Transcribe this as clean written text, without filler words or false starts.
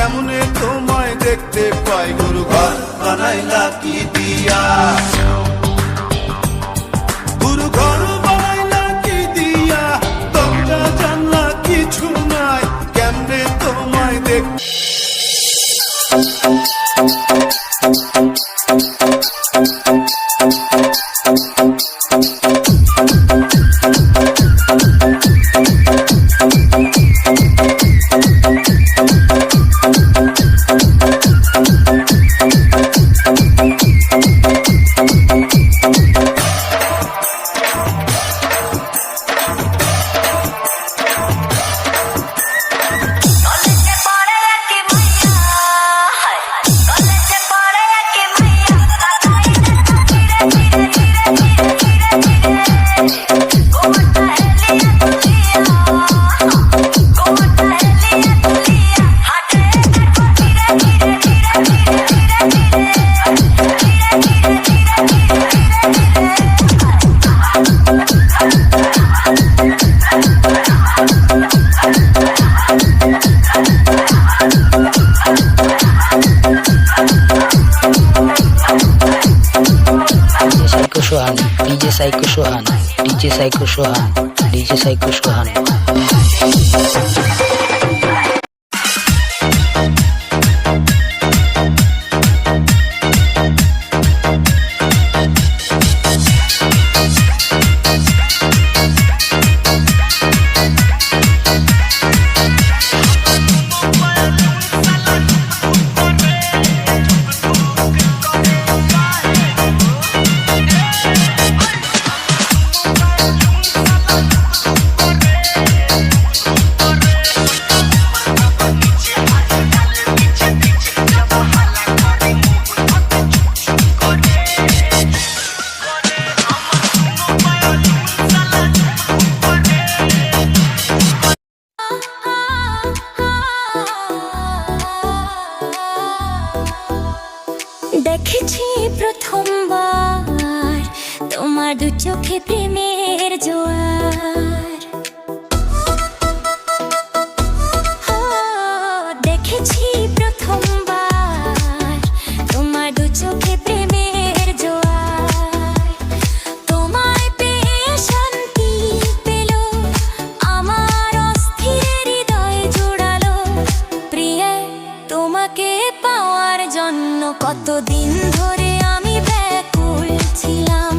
কেমনে তোমায় দেখতে পাই গুরু ঘর বানাইলা কি দিয়া গুরু ঘর বানাইলা কি দিয়া দরজা জানলা কিছু নাই কেমনে তোমায় দেখ DJ Psycho Sohan, DJ Psycho Sohan, DJ Psycho Sohan. দেখেছি প্রথমবার তোমার দু চোখে প্রেমের জোয়ার দেখেছি প্রথমবার তোমার দু চোখে প্রেমের জোয়ার তোমায় পেয়ে শান্তি পেল আমার অস্থির হৃদয় জোড়ালো প্রিয়ে তোমাকে পাওয়ার জন্য কতদিন ধরে আমি ব্যাকুল ছিলাম